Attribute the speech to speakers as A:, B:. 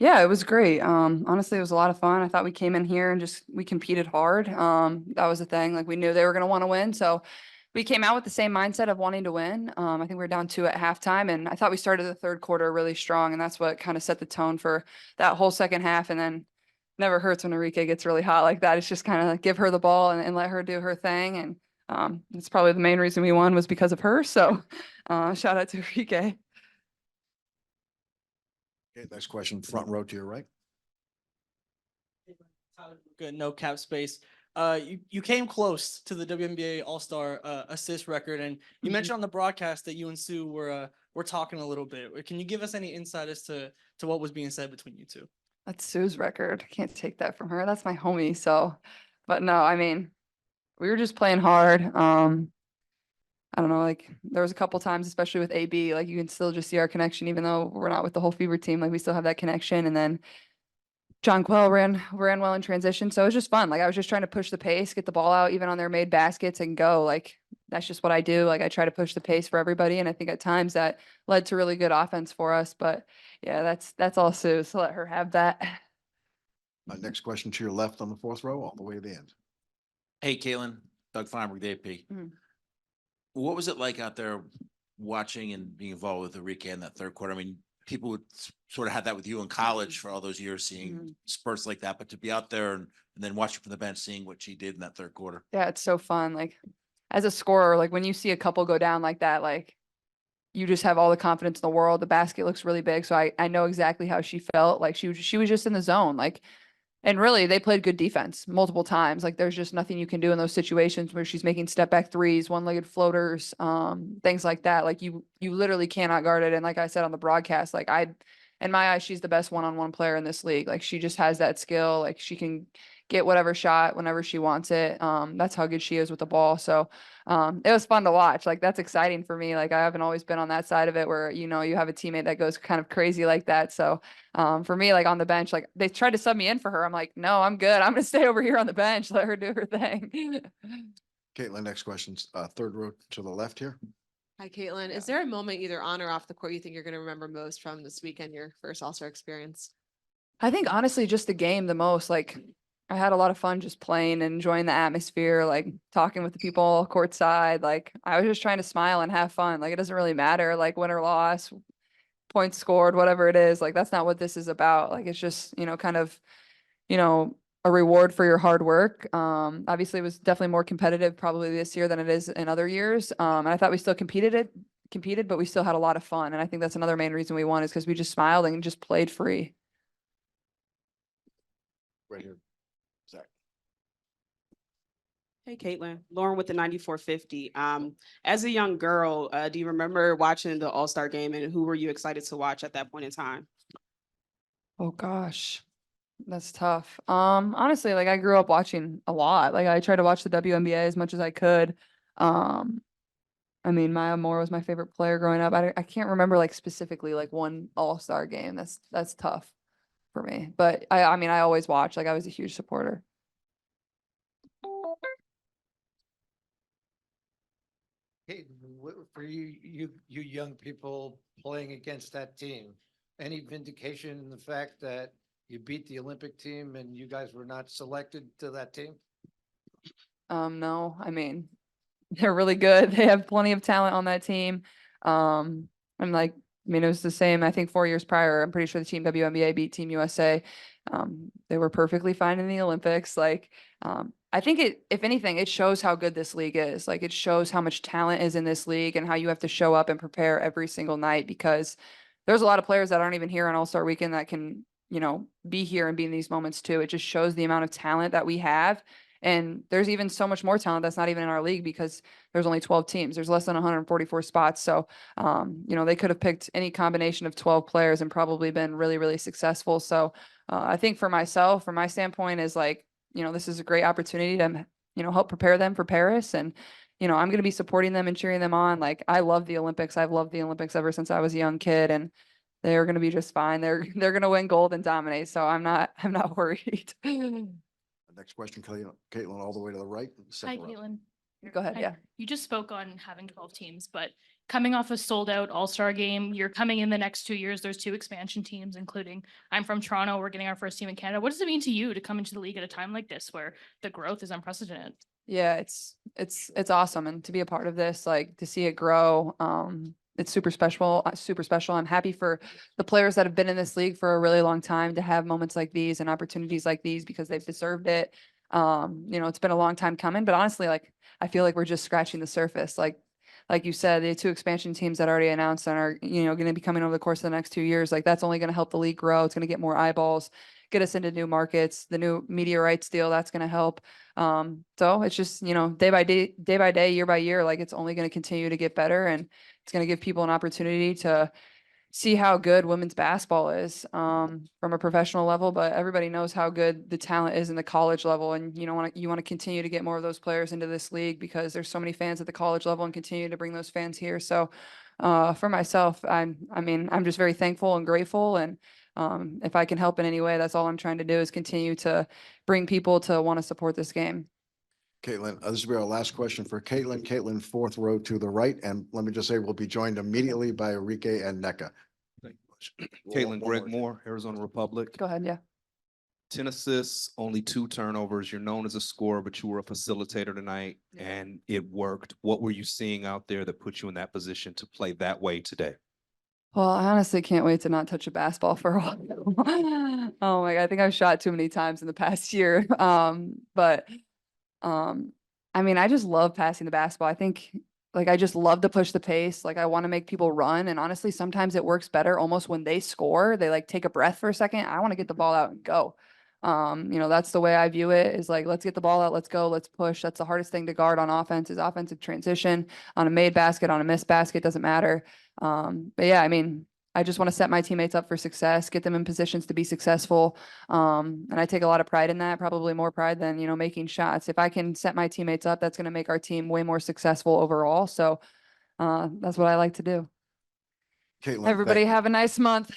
A: Yeah, it was great. Honestly, it was a lot of fun. I thought we came in here and just we competed hard. That was the thing. Like we knew they were going to want to win, so we came out with the same mindset of wanting to win. I think we were down two at halftime, and I thought we started the third quarter really strong, and that's what kind of set the tone for that whole second half. And then never hurts when Enrique gets really hot like that. It's just kind of like give her the ball and let her do her thing. And that's probably the main reason we won was because of her. So shout out to Enrique.
B: Okay, next question, front row to your right.
C: Good, no cap space. You came close to the WNBA All-Star assist record, and you mentioned on the broadcast that you and Sue were talking a little bit. Can you give us any insight as to what was being said between you two?
A: That's Sue's record. Can't take that from her. That's my homie. So, but no, I mean, we were just playing hard. I don't know, like there was a couple times, especially with AB, like you can still just see our connection, even though we're not with the whole Fever team, like we still have that connection. And then John Quell ran well in transition. So it was just fun. Like I was just trying to push the pace, get the ball out, even on their made baskets and go. Like that's just what I do. Like I try to push the pace for everybody. And I think at times that led to really good offense for us. But yeah, that's all Sue. So let her have that.
B: Next question to your left on the fourth row, all the way to the end.
D: Hey, Caitlin, Doug Feinberg, the AP.
A: Mhm.
D: What was it like out there watching and being involved with Enrique in that third quarter? I mean, people would sort of have that with you in college for all those years, seeing spurts like that, but to be out there and then watching from the bench, seeing what she did in that third quarter.
A: Yeah, it's so fun. Like as a scorer, like when you see a couple go down like that, like you just have all the confidence in the world. The basket looks really big. So I know exactly how she felt. Like she was just in the zone. Like, and really they played good defense multiple times. Like there's just nothing you can do in those situations where she's making step back threes, one-legged floaters, things like that. Like you literally cannot guard it. And like I said on the broadcast, like in my eyes, she's the best one-on-one player in this league. Like she just has that skill. Like she can get whatever shot whenever she wants it. That's how good she is with the ball. So it was fun to watch. Like that's exciting for me. Like I haven't always been on that side of it where, you know, you have a teammate that goes kind of crazy like that. So for me, like on the bench, like they tried to sub me in for her. I'm like, no, I'm good. I'm gonna stay over here on the bench. Let her do her thing.
B: Caitlin, next question's third row to the left here.
E: Hi, Caitlin. Is there a moment either on or off the court you think you're going to remember most from this weekend, your first All-Star experience?
A: I think honestly, just the game the most. Like I had a lot of fun just playing and enjoying the atmosphere, like talking with the people courtside. Like I was just trying to smile and have fun. Like it doesn't really matter, like win or loss, points scored, whatever it is. Like that's not what this is about. Like it's just, you know, kind of, you know, a reward for your hard work. Obviously it was definitely more competitive probably this year than it is in other years. And I thought we still competed, but we still had a lot of fun. And I think that's another main reason we won is because we just smiled and just played free.
B: Right here. Zach.
F: Hey, Caitlin, Lauren with the 9450. As a young girl, do you remember watching the All-Star Game, and who were you excited to watch at that point in time?
A: Oh gosh, that's tough. Honestly, like I grew up watching a lot. Like I tried to watch the WNBA as much as I could. Um, I mean, Maya Moore was my favorite player growing up. I can't remember like specifically like one All-Star game. That's tough for me. But I mean, I always watch. Like I was a huge supporter.
G: Hey, for you young people playing against that team, any vindication in the fact that you beat the Olympic team and you guys were not selected to that team?
A: No, I mean, they're really good. They have plenty of talent on that team. And like, I mean, it was the same, I think 4 years prior, I'm pretty sure the team WNBA beat Team USA. They were perfectly fine in the Olympics. Like, I think if anything, it shows how good this league is. Like it shows how much talent is in this league and how you have to show up and prepare every single night because there's a lot of players that aren't even here on All-Star Weekend that can, you know, be here and be in these moments too. It just shows the amount of talent that we have. And there's even so much more talent that's not even in our league because there's only 12 teams. There's less than 144 spots. So, you know, they could have picked any combination of 12 players and probably been really, really successful. So I think for myself, from my standpoint is like, you know, this is a great opportunity to, you know, help prepare them for Paris. And, you know, I'm going to be supporting them and cheering them on. Like I love the Olympics. I've loved the Olympics ever since I was a young kid and they're going to be just fine. They're going to win gold and dominate. So I'm not worried.
B: Next question, Caitlin, all the way to the right.
H: Hi,
B: Second row.
H: Caitlin.
A: Go ahead.
H: Hi.
A: Yeah.
H: You just spoke on having 12 teams, but coming off a sold out All-Star game, you're coming in the next 2 years, there's 2 expansion teams, including I'm from Toronto, we're getting our first team in Canada. What does it mean to you to come into the league at a time like this where the growth is unprecedented?
A: Yeah, it's awesome. And to be a part of this, like to see it grow, it's super special, super special. I'm happy for the players that have been in this league for a really long time to have moments like these and opportunities like these because they've deserved it. It's been a long time coming, but honestly, like I feel like we're just scratching the surface. Like you said, the 2 expansion teams that already announced and are, going to be coming over the course of the next 2 years, like that's only going to help the league grow. It's going to get more eyeballs, get us into new markets, the new media rights deal, that's going to help. So it's just, day by day, year by year, like it's only going to continue to get better and it's going to give people an opportunity to see how good women's basketball is from a professional level, but everybody knows how good the talent is in the college level. And you want to continue to get more of those players into this league because there's so many fans at the college level and continue to bring those fans here. So for myself, I'm just very thankful and grateful. And if I can help in any way, that's all I'm trying to do is continue to bring people to want to support this game.
B: Caitlin, this will be our last question for Caitlin. Caitlin, fourth row to the right. And let me just say, we'll be joined immediately by Enrique and NECA.
I: Caitlin Greg Moore, Arizona Republic.
A: Go ahead. Yeah.
I: 10 assists, only 2 turnovers. You're known as a scorer, but you were a facilitator tonight and it worked. What were you seeing out there that put you in that position to play that way today?
A: Well, I honestly can't wait to not touch a basketball for a while. Oh my God, I think I've shot too many times in the past year. I just love passing the basketball. I think I just love to push the pace. Like I want to make people run. And honestly, sometimes it works better almost when they score, they take a breath for a second. I want to get the ball out and go. That's the way I view it is let's get the ball out. Let's go. Let's push. That's the hardest thing to guard on offense is offensive transition on a made basket, on a missed basket, doesn't matter. But yeah, I just want to set my teammates up for success, get them in positions to be successful. And I take a lot of pride in that, probably more pride than, making shots. If I can set my teammates up, that's going to make our team way more successful overall. So that's what I like to do.
B: Caitlin,
A: Everybody have a nice month.